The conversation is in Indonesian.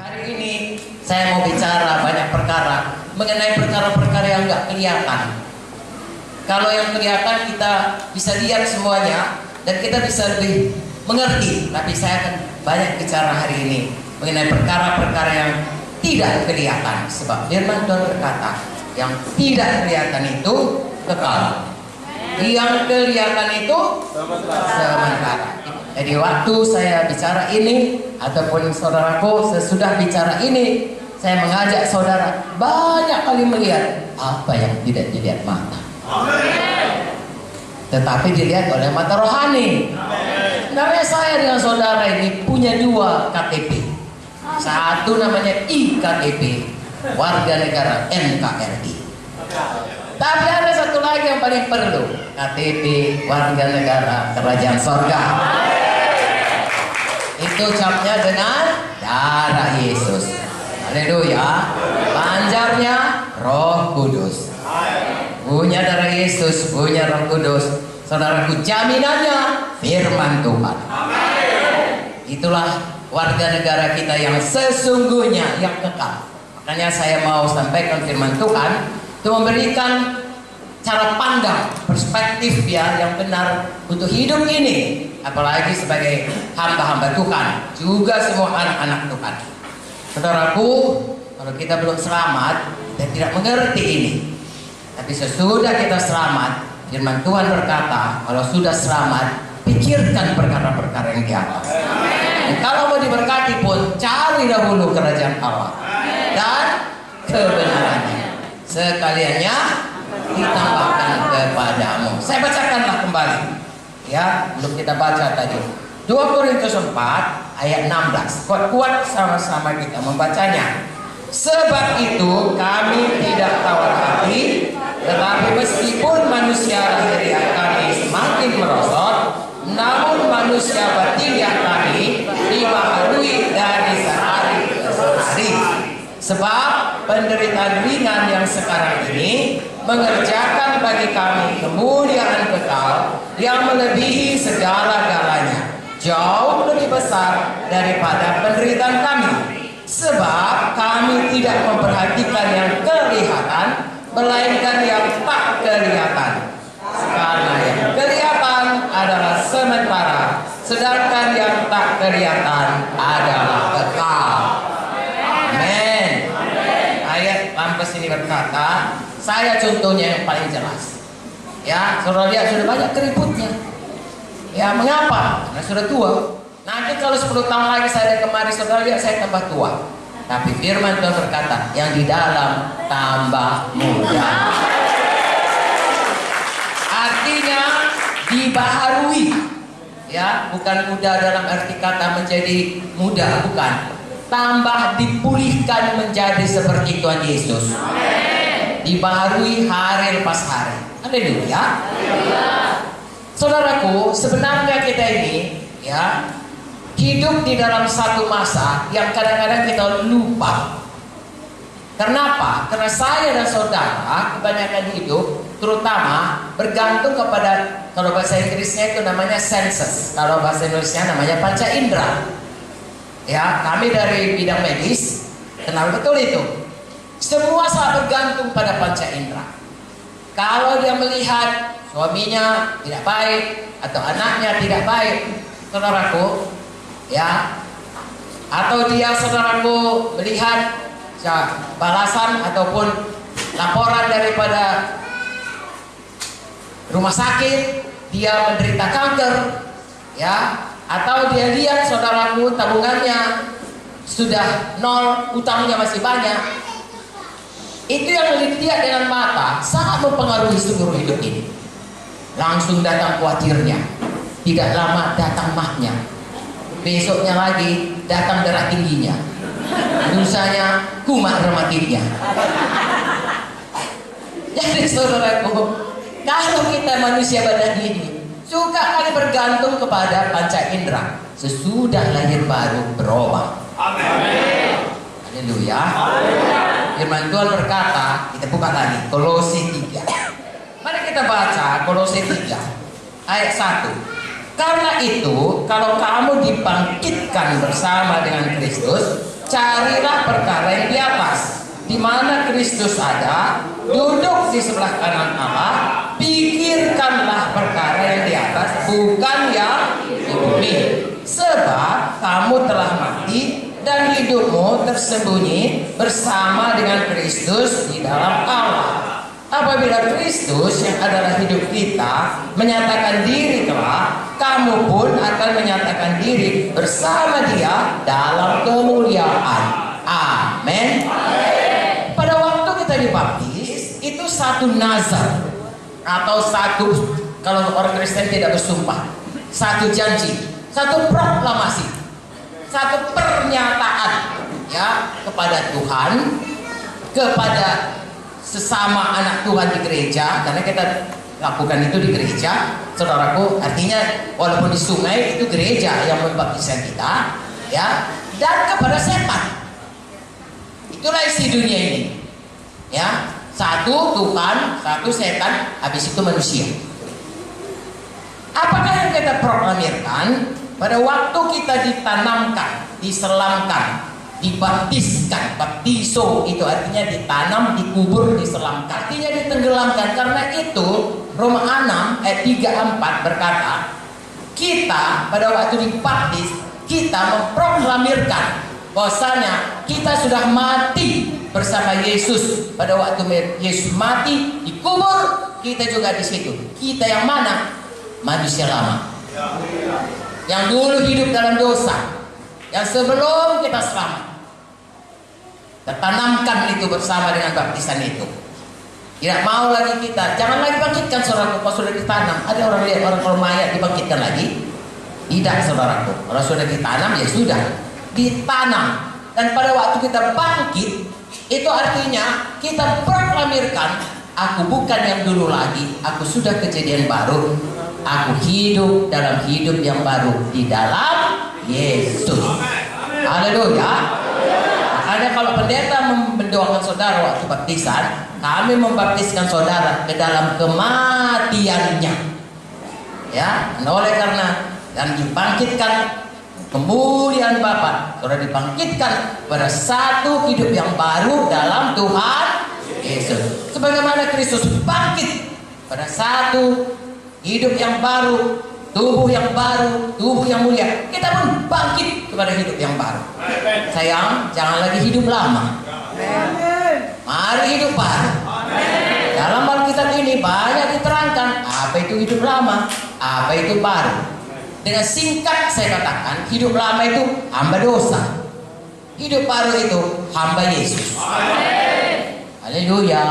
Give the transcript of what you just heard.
Hari ini saya mau bicara banyak perkara mengenai perkara-perkara yang nggak kelihatan. Kalau yang kelihatan kita bisa lihat semuanya dan kita bisa lebih mengerti. Tapi saya akan banyak bicara hari ini mengenai perkara-perkara yang tidak kelihatan. Sebab firman Tuhan berkata, yang tidak kelihatan itu kekal, yang kelihatan itu sementara. Jadi waktu saya bicara ini ataupun saudaraku sesudah bicara ini, saya mengajak saudara banyak kali melihat apa yang tidak dilihat mata, tetapi dilihat oleh mata rohani. Sebenarnya saya dengan saudara ini punya dua KTP. Satu namanya IKTP, warga negara NKRI. Tapi ada satu lagi yang paling perlu, KTP warga negara Kerajaan Sorga. Itu capnya dengan darah Yesus. Haleluya. Panjarnya Roh Kudus. Punya darah Yesus, punya Roh Kudus. Saudaraku, jaminannya firman Tuhan. Itulah warga negara kita yang sesungguhnya, yang kekal. Makanya saya mau sampaikan firman Tuhan untuk memberikan cara pandang, perspektif yang benar untuk hidup ini. Apalagi sebagai hamba-hamba Tuhan, juga semua anak-anak Tuhan. Saudaraku, kalau kita belum selamat, kita tidak mengerti ini. Tapi sesudah kita selamat, firman Tuhan berkata, kalau sudah selamat, pikirkan perkara-perkara yang di atas. Dan kalau mau diberkati pun, cari dahulu kerajaan Allah dan kebenarannya. Sekaliannya ditambahkan kepadamu. Saya bacakanlah kembali. Ya, belum kita baca tadi. 2 Korintus 4 ayat 16. Kuat-kuat sama-sama kita membacanya. Sebab itu kami tidak tawar hati, tetapi meskipun manusia lahiriah kami semakin merosot, namun manusia batiniah kami dibaharui dari sehari ke hari. Sebab penderitaan ringan yang sekarang ini mengerjakan bagi kami kemuliaan kekal yang melebihi segala-galanya, jauh lebih besar daripada penderitaan kami. Sebab kami tidak memperhatikan yang kelihatan, melainkan yang tak kelihatan. Karena yang kelihatan adalah sementara, sedangkan yang tak kelihatan adalah kekal. Amin. Ayat lampas ini berkata, saya contohnya yang paling jelas. Ya, saudara lihat sudah banyak keributnya. Ya, mengapa? Karena sudah tua. Nanti kalau 10 tahun lagi saya kemari, saudara lihat saya tambah tua. Tapi firman Tuhan berkata, yang di dalam tambah muda. Artinya dibaharui. Ya, bukan muda dalam arti kata menjadi muda, bukan. Tambah dipulihkan menjadi seperti Tuhan Yesus. Dibaharui hari lepas hari. Haleluya. Saudaraku, sebenarnya kita ini ya hidup di dalam satu masa yang kadang-kadang kita lupa. Kenapa? Karena saya dan saudara kebanyakan hidup terutama bergantung kepada, kalau bahasa Inggrisnya itu namanya senses, kalau bahasa Indonesia namanya panca indera. Ya, kami dari bidang medis kenal betul itu. Semua sangat bergantung pada panca indera. Kalau dia melihat suaminya tidak baik atau anaknya tidak baik, saudaraku, ya, atau dia saudaraku melihat balasan ataupun laporan daripada rumah sakit, dia menderita kanker, ya, atau dia lihat saudaraku tabungannya sudah nol, utangnya masih banyak. Itu yang dilihat dengan mata sangat mempengaruhi seluruh hidup ini. Langsung datang khawatirnya, tidak lama datang mahnya, besoknya lagi datang darah tingginya, lusanya kumat reumatidnya. Jadi saudaraku, kalau kita manusia badan ini suka kali bergantung kepada panca indera, sesudah lahir baru berubah. Amin. Haleluya. Firman Tuhan berkata, kita buka lagi Kolose 3. Mari kita baca Kolose 3 ayat 1. Karena itu, kalau kamu dibangkitkan bersama dengan Kristus, Carilah perkara yang di atas, di mana Kristus ada, duduk di sebelah kanan Allah. Pikirkanlah perkara yang di atas, bukan yang di bumi. Sebab kamu telah mati dan hidupmu tersembunyi bersama dengan Kristus di dalam Allah. Apabila Kristus yang adalah hidup kita menyatakan diri kelak, kamu pun akan menyatakan diri bersama Dia dalam kemuliaan. Amin. Pada waktu kita dibaptis, itu satu nazar atau satu, kalau orang Kristen tidak bersumpah, satu janji, satu proklamasi, satu pernyataan ya kepada Tuhan, kepada sesama anak Tuhan di gereja, karena kita lakukan itu di gereja, saudaraku. Artinya walaupun di sungai itu gereja yang membaptiskan kita, ya, dan kepada setan. Itulah isi dunia ini, ya. Satu Tuhan, satu setan, habis itu manusia. Apakah yang kita proklamirkan pada waktu kita ditanamkan, diselamkan, dibaptiskan? Baptiso itu artinya ditanam, dikubur, diselamkan, artinya ditenggelamkan. Karena itu Roma 6 ayat 3-4 berkata, kita pada waktu dibaptis, kita memproklamirkan bahwasanya kita sudah mati bersama Yesus. Pada waktu Yesus mati, dikubur, kita juga di situ. Kita yang mana? Manusia lama, yang dulu hidup dalam dosa, yang sebelum kita selamat, tertanamkan itu bersama dengan baptisan itu. Tidak mau lagi kita, jangan lagi bangkitkan saudaraku. Kalau sudah ditanam, ada orang lihat orang kalau mayat dibangkitkan lagi? Tidak saudaraku, kalau sudah ditanam ya sudah ditanam. Dan pada waktu kita bangkit, itu artinya kita proklamirkan, aku bukan yang dulu lagi, aku sudah kejadian baru, aku hidup dalam hidup yang baru di dalam Yesus. Haleluya. Makanya kalau pendeta mendoakan saudara waktu baptisan, kami membaptiskan saudara ke dalam kematiannya, ya. Oleh karena dan dibangkitkan kemuliaan Bapa, saudara dibangkitkan pada satu hidup yang baru dalam Tuhan Yesus. Sebagaimana Kristus bangkit pada satu hidup yang baru, tubuh yang baru, tubuh yang mulia, kita pun bangkit kepada hidup yang baru. Sayang, jangan lagi hidup lama. Mari hidup baru. Dalam Alkitab ini banyak diterangkan apa itu hidup lama, apa itu baru. Dengan singkat saya katakan, hidup lama itu hamba dosa, hidup baru itu hamba Yesus. Haleluya.